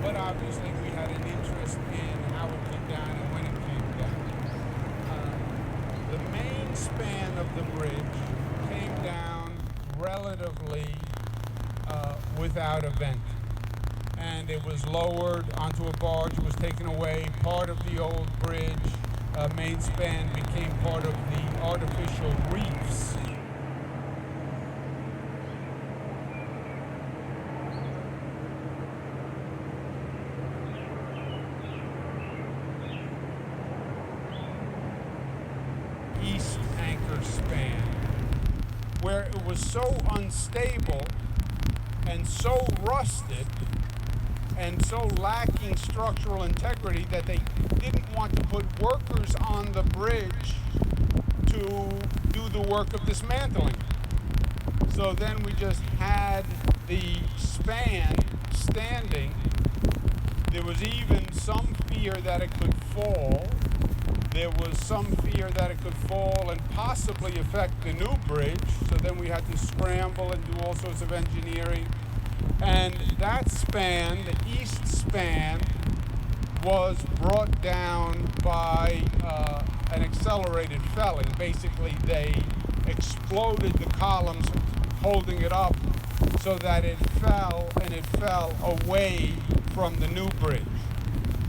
But obviously we had an interest in how it came down and when it came down. The main span of the bridge came down relatively without event. And it was lowered onto a barge, it was taken away. Part of the old bridge main span became part of the artificial reefs. East anchor span, where it was so unstable and so rusted and so lacking structural integrity that they didn't want to put workers on the bridge to do the work of dismantling. So then we just had the span standing. There was even some fear that it could fall. There was some fear that it could fall and possibly affect the new bridge. So then we had to scramble and do all sorts of engineering. And that span, the east span, was brought down by an accelerated felling. Basically, they exploded the columns holding it up so that it fell, and it fell away from the new bridge.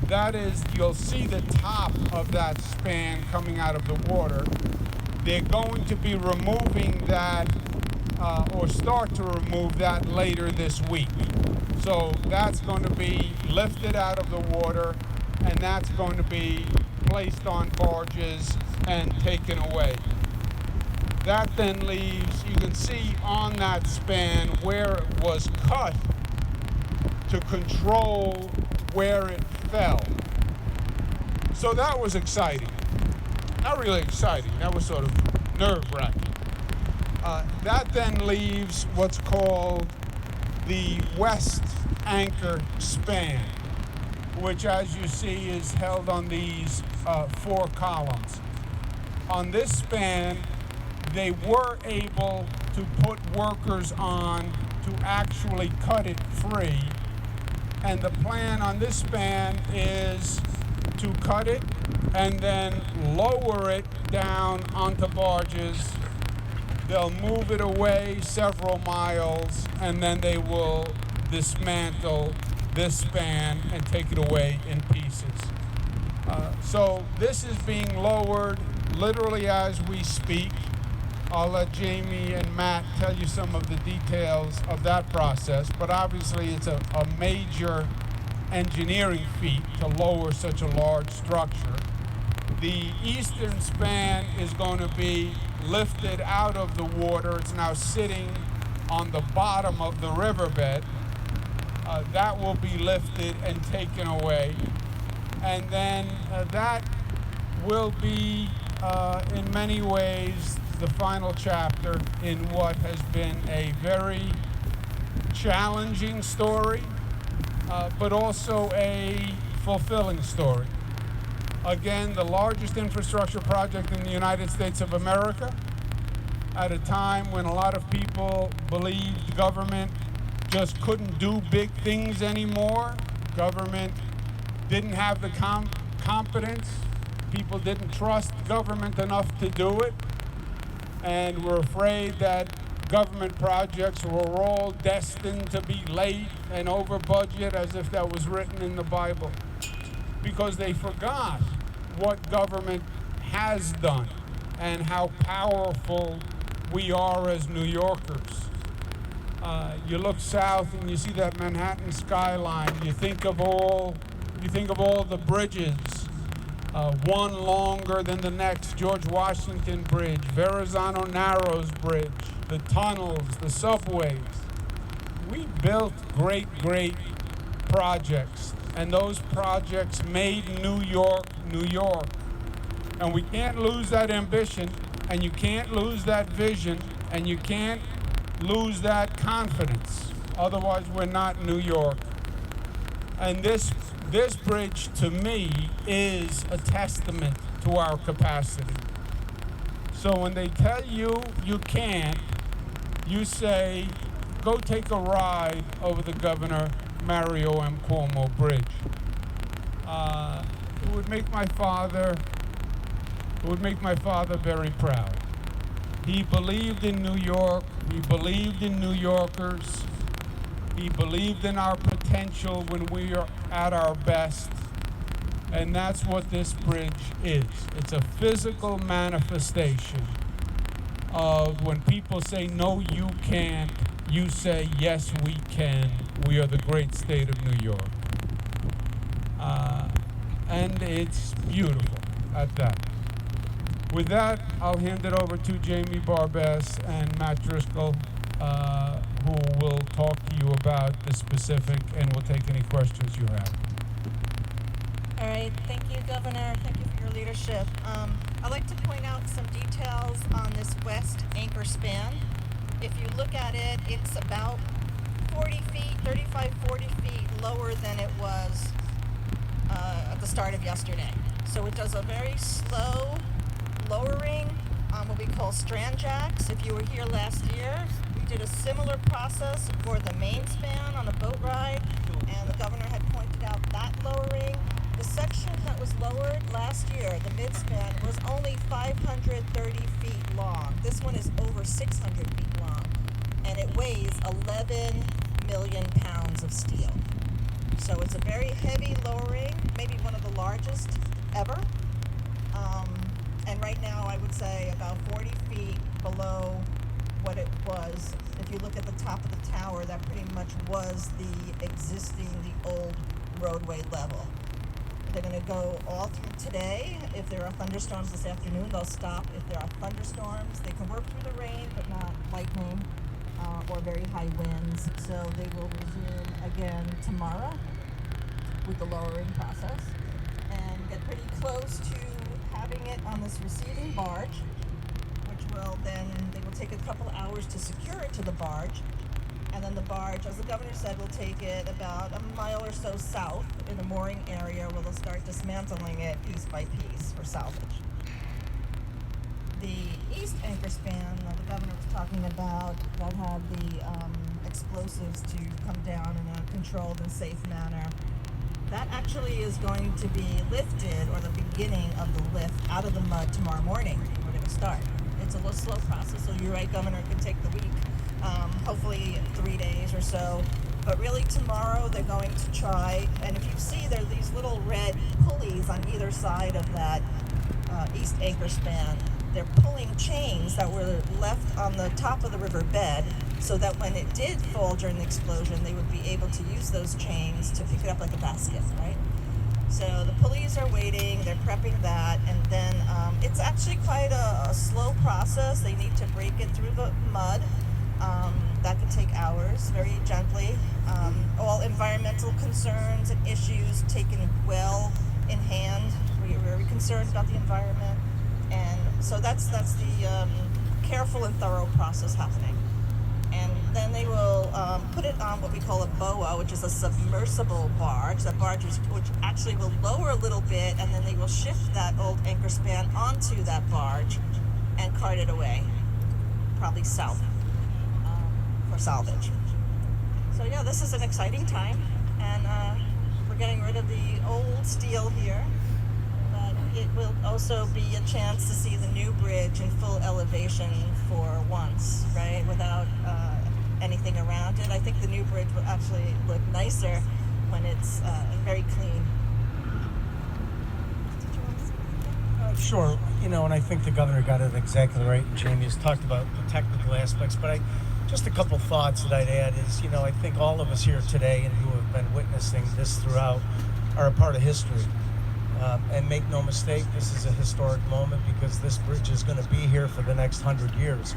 That is, you'll see the top of that span coming out of the water. They're going to be removing that, or start to remove that later this week. So that's going to be lifted out of the water, and that's going to be placed on barges and taken away. That then leaves, you can see on that span where it was cut to control where it fell. So that was exciting. Not really exciting, that was sort of nerve-wracking. That then leaves what's called the west anchor span, which, as you see, is held on these 4 columns. On this span, they were able to put workers on to actually cut it free. And the plan on this span is to cut it and then lower it down onto barges. They'll move it away several miles, and then they will dismantle this span and take it away in pieces. So this is being lowered literally as we speak. I'll let Jamie and Matt tell you some of the details of that process, but obviously it's a major engineering feat to lower such a large structure. The eastern span is going to be lifted out of the water. It's now sitting on the bottom of the riverbed. That will be lifted and taken away. And then that will be, in many ways, the final chapter in what has been a very challenging story, but also a fulfilling story. Again, the largest infrastructure project in the United States of America, at a time when a lot of people believed government just couldn't do big things anymore. Government didn't have the competence. People didn't trust government enough to do it, and were afraid that government projects were all destined to be late and over budget, as if that was written in the Bible, because they forgot what government has done and how powerful we are as New Yorkers. You look south and you see that Manhattan skyline. You think of all the bridges, one longer than the next. George Washington Bridge, Verrazano Narrows Bridge, the tunnels, the subways. We built great projects, and those projects made New York, New York. And we can't lose that ambition, and you can't lose that vision, and you can't lose that confidence. Otherwise, we're not New York. And this bridge, to me, is a testament to our capacity. So when they tell you you can't, you say, go take a ride over the Governor Mario M. Cuomo Bridge. It would make my father very proud. He believed in New York. He believed in New Yorkers. He believed in our potential when we are at our best. And that's what this bridge is. It's a physical manifestation of when people say, no, you can't, you say, yes, we can. We are the great state of New York. And it's beautiful at that. With that, I'll hand it over to Jamie Barbess and Matt Driscoll, who will talk to you about the specific, and will take any questions you have. All right, thank you, Governor. Thank you for your leadership. I'd like to point out some details on this west anchor span. If you look at it, it's about 40 feet, 35, 40 feet lower than it was at the start of yesterday. So it does a very slow lowering on what we call strand jacks. If you were here last year, we did a similar process for the main span on a boat ride, and the governor had pointed out that lowering. The section that was lowered last year, the mid-span, was only 530 feet long. This one is over 600 feet long, and it weighs 11 million pounds of steel. So it's a very heavy lowering, maybe one of the largest ever. And right now, I would say about 40 feet below what it was. If you look at the top of the tower, that pretty much was the old roadway level. They're going to go all through today. If there are thunderstorms this afternoon, they'll stop. If there are thunderstorms, they can work through the rain, but not lightning or very high winds. So they will resume again tomorrow with the lowering process and get pretty close to having it on this receiving barge, which will then, they will take a couple hours to secure it to the barge. And then the barge, as the governor said, will take it about a mile or so south in a mooring area where they'll start dismantling it piece by piece for salvage. The east anchor span that the governor was talking about that had the explosives to come down in a controlled and safe manner, that actually is going to be lifted, or the beginning of the lift, out of the mud tomorrow morning. We're going to start. It's a little slow process, so you're right, Governor, it could take the week. Hopefully 3 days or so. But really tomorrow they're going to try, and if you see there are these little red pulleys on either side of that east anchor span. They're pulling chains that were left on the top of the river bed so that when it did fall during the explosion, they would be able to use those chains to pick it up like a basket, right? So the police are waiting, they're prepping that, and then it's actually quite a slow process. They need to break it through the mud. That could take hours, very gently. All environmental concerns and issues taken well in hand. We're very concerned about the environment. And so that's the careful and thorough process happening. And then they will put it on what we call a BOA, which is a submersible barge. That barge which actually will lower a little bit, and then they will shift that old anchor span onto that barge and cart it away, probably south for salvage. So yeah, this is an exciting time, and we're getting rid of the old steel here. But it will also be a chance to see the new bridge in full elevation for once, right? Without anything around it. I think the new bridge will actually look nicer when it's very clean. Did you want to speak? Sure. And I think the governor got it exactly right. Jamie has talked about the technical aspects, but Just a couple thoughts that I'd add is, I think all of us here today and who have been witnessing this throughout are a part of history. And make no mistake, this is a historic moment because this bridge is going to be here for the next 100 years.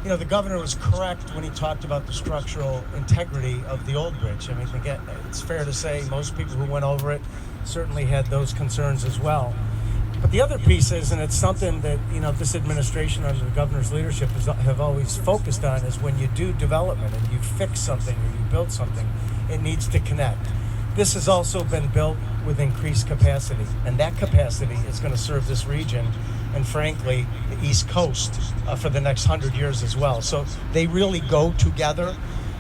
The governor was correct when he talked about the structural integrity of the old bridge. I mean, again, it's fair to say most people who went over it certainly had those concerns as well. But the other piece is, and it's something that, this administration under the governor's leadership have always focused on, is when you do development and you fix something or you build something, it needs to connect. This has also been built with increased capacity, and that capacity is going to serve this region and, frankly, the East Coast for the next 100 years as well. So they really go together.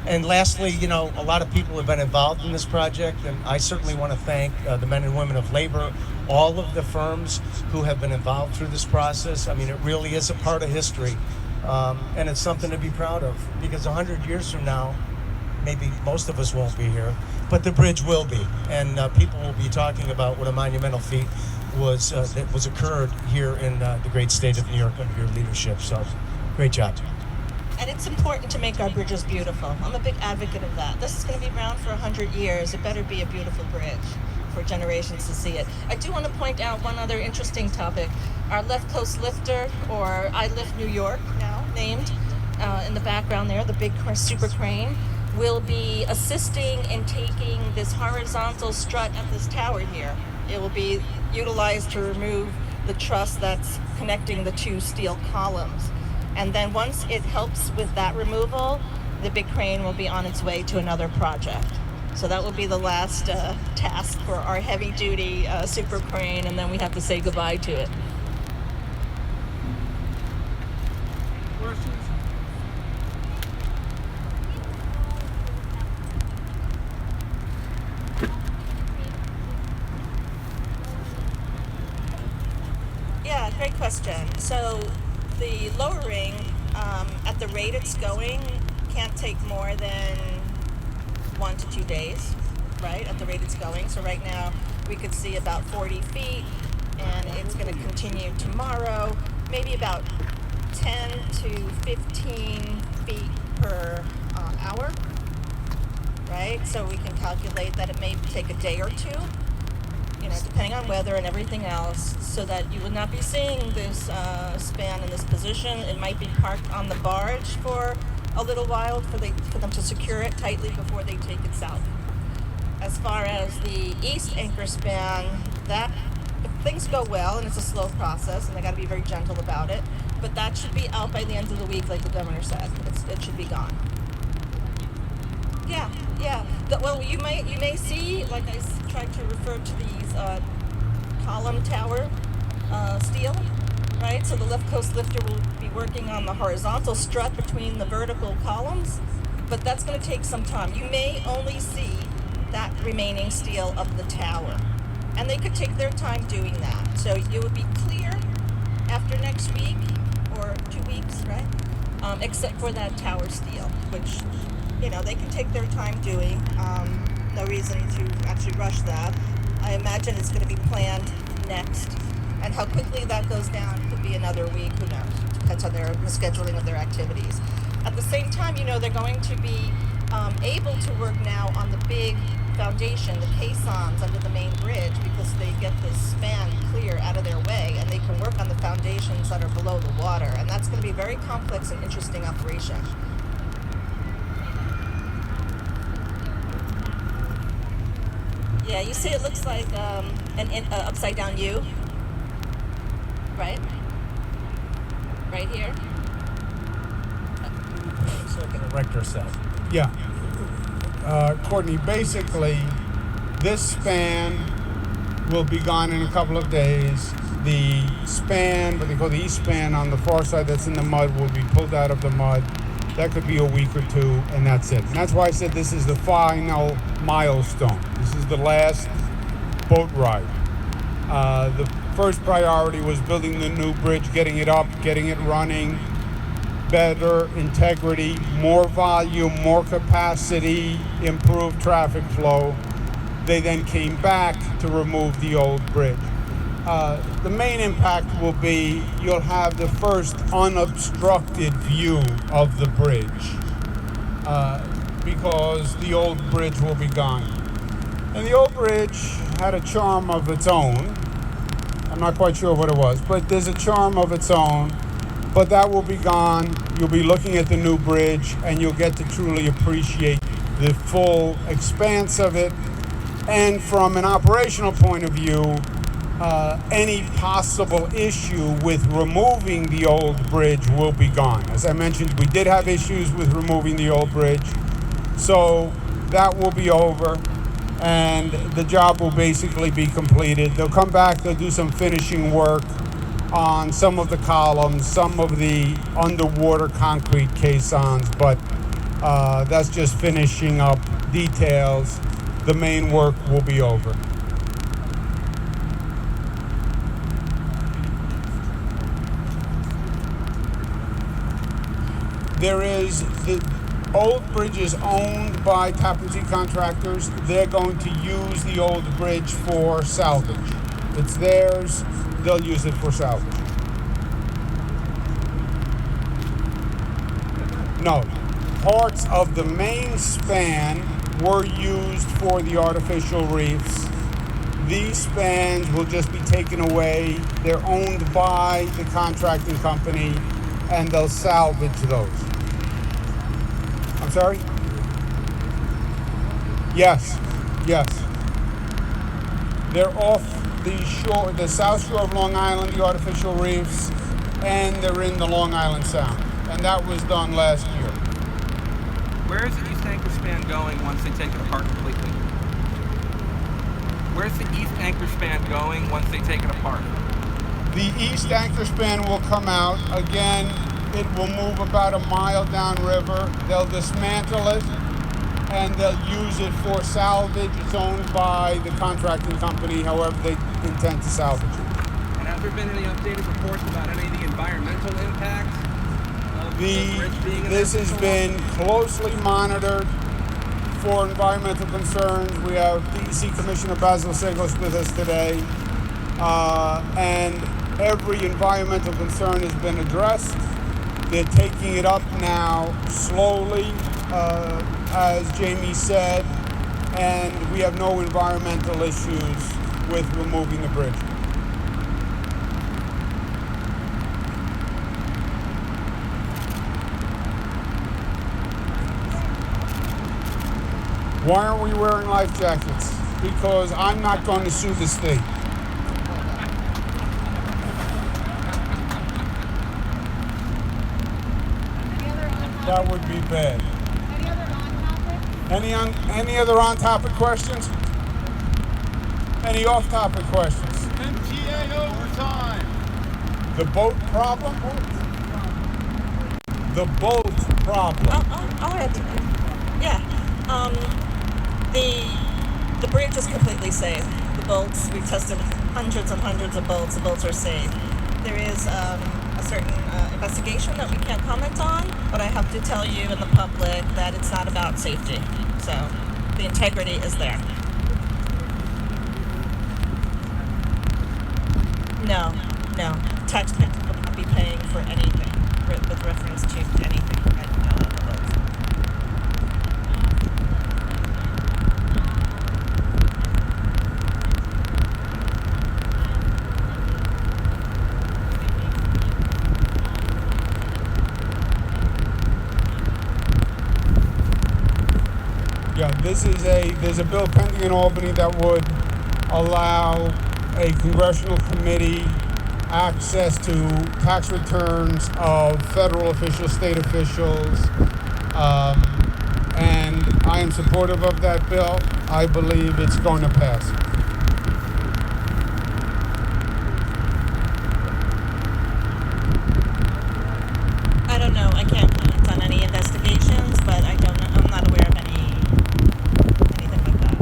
And lastly, a lot of people have been involved in this project, and I certainly want to thank the men and women of labor, all of the firms who have been involved through this process. I mean, it really is a part of history, and it's something to be proud of, because 100 years from now, maybe most of us won't be here, but the bridge will be, and people will be talking about what a monumental feat that was occurred here in the great state of New York under your leadership. So, great job. And it's important to make our bridges beautiful. I'm a big advocate of that. This is going to be around for 100 years. It better be a beautiful bridge for generations to see it. I do want to point out one other interesting topic. Our Left Coast Lifter, or I Lift New York now named, in the background there, the big super crane, will be assisting in taking this horizontal strut at this tower here. It will be utilized to remove the truss that's connecting the two steel columns. And then once it helps with that removal, the big crane will be on its way to another project. So that will be the last task for our heavy-duty super crane, and then we have to say goodbye to it. Questions? Yeah, great question. So the lowering, at the rate it's going, can't take more than 1 to 2 days, right, at the rate it's going. So right now we could see about 40 feet, and it's going to continue tomorrow, maybe about 10 to 15 feet per hour, right? So we can calculate that it may take a day or two, depending on weather and everything else, so that you would not be seeing this span in this position. It might be parked on the barge for a little while for them to secure it tightly before they take it south. As far as the east anchor span, that, if things go well, and it's a slow process, and they got to be very gentle about it, but that should be out by the end of the week, like the governor said. It should be gone. Yeah. Well, you may see, like I tried to refer to these column tower steel, right? So the Left Coast Lifter will be working on the horizontal strut between the vertical columns, but that's going to take some time. You may only see that remaining steel of the tower, and they could take their time doing that. So it would be clear after next week or 2 weeks, right? Except for that tower steel, which they can take their time doing. No reason to actually rush that. I imagine it's going to be planned next, and how quickly that goes down could be another week. Who knows? Depends on the scheduling of their activities. At the same time, they're going to be able to work now on the big foundation, the caissons under the main bridge, because they get this span clear out of their way, and they can work on the foundations that are below the water, and that's going to be a very complex and interesting operation. Yeah, you see it looks like an upside down U, right? Right here. It's like an erector set. Yeah. Courtney, basically, this span will be gone in a couple of days. The span, what they call the east span on the far side that's in the mud, will be pulled out of the mud. That could be a week or two, and that's it. And that's why I said this is the final milestone. This is the last boat ride. The first priority was building the new bridge, getting it up, getting it running, better integrity, more volume, more capacity, improved traffic flow. They then came back to remove the old bridge. The main impact will be you'll have the first unobstructed view of the bridge. because the old bridge will be gone. And the old bridge had a charm of its own. I'm not quite sure what it was, but there's a charm of its own. But that will be gone. You'll be looking at the new bridge, and you'll get to truly appreciate the full expanse of it. And from an operational point of view, any possible issue with removing the old bridge will be gone. As I mentioned, we did have issues with removing the old bridge, so that will be over, and the job will basically be completed. They'll come back, they'll do some finishing work on some of the columns, some of the underwater concrete caissons, but that's just finishing up details. The main work will be over. There is the old bridge is owned by Tappan Zee contractors. They're going to use the old bridge for salvage. It's theirs. They'll use it for salvage. No, parts of the main span were used for the artificial reefs. These spans will just be taken away. They're owned by the contracting company, and they'll salvage those. I'm sorry? Yes. They're off the shore, the south shore of Long Island, the artificial reefs, and they're in the Long Island Sound. And that was done last year. Where is the east anchor span going once they take it apart completely? Where's the east anchor span going once they take it apart? The east anchor span will come out. Again, it will move about a mile downriver. They'll dismantle it, and they'll use it for salvage. It's owned by the contracting company, however they intend to salvage it. And have there been any updated reports about any of the environmental impacts of the bridge being in This there has for so been long? closely monitored for environmental concerns. We have DEC Commissioner Basil Segos with us today, and every environmental concern has been addressed. They're taking it up now slowly, as Jamie said, and we have no environmental issues with removing the bridge. Why aren't we wearing life jackets? Because I'm not going to sue the state. That would be bad. Any other on-topic questions? Any off-topic questions? MTA overtime. The boat problem? The boat problem. I'll add to that. Yeah. The bridge is completely safe. The boats, we've tested hundreds and hundreds of boats. The boats are safe. There is a certain investigation that we can't comment on, but I have to tell you in the public that it's not about safety. So the integrity is there. No. Taxpayers will not be paying for anything with reference to anything at the boats. Yeah, there's a bill pending in Albany that would allow a congressional committee access to tax returns of federal officials, state officials, and I am supportive of that bill. I believe it's going to pass. I don't know. I can't comment on any investigations, but I'm not aware of anything like that.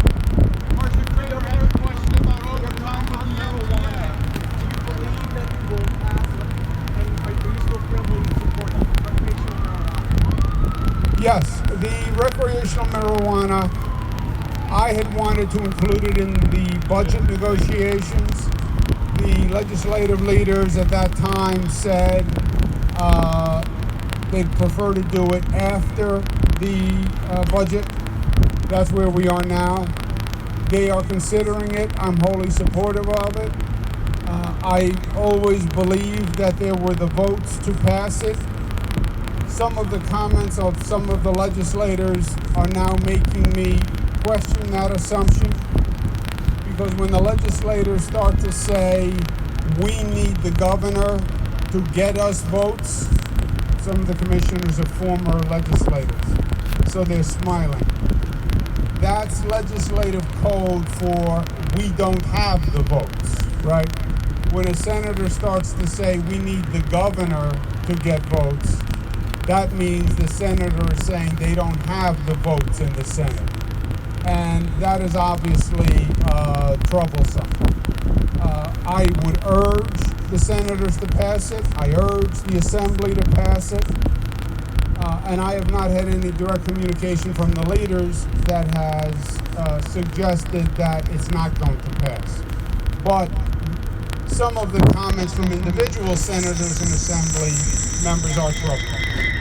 Marshall Kramer had a question about overtime with the MTA. Do you believe that it will pass? And are you still firmly supporting recreational marijuana? Yes, the recreational marijuana, I had wanted to include it in the budget negotiations. The legislative leaders at that time said they'd prefer to do it after the budget. That's where we are now. They are considering it. I'm wholly supportive of it. I always believed that there were the votes to pass it. Some of the comments of some of the legislators are now making me question that assumption, because when the legislators start to say, we need the governor to get us votes, some of the commissioners are former legislators, so they're smiling. That's legislative code for we don't have the votes, right? When a senator starts to say we need the governor to get votes, that means the senator is saying they don't have the votes in the Senate. And that is obviously troublesome. I would urge the senators to pass it. I urge the Assembly to pass it. And I have not had any direct communication from the leaders that has suggested that it's not going to pass. But some of the comments from individual senators and Assembly members are troubling.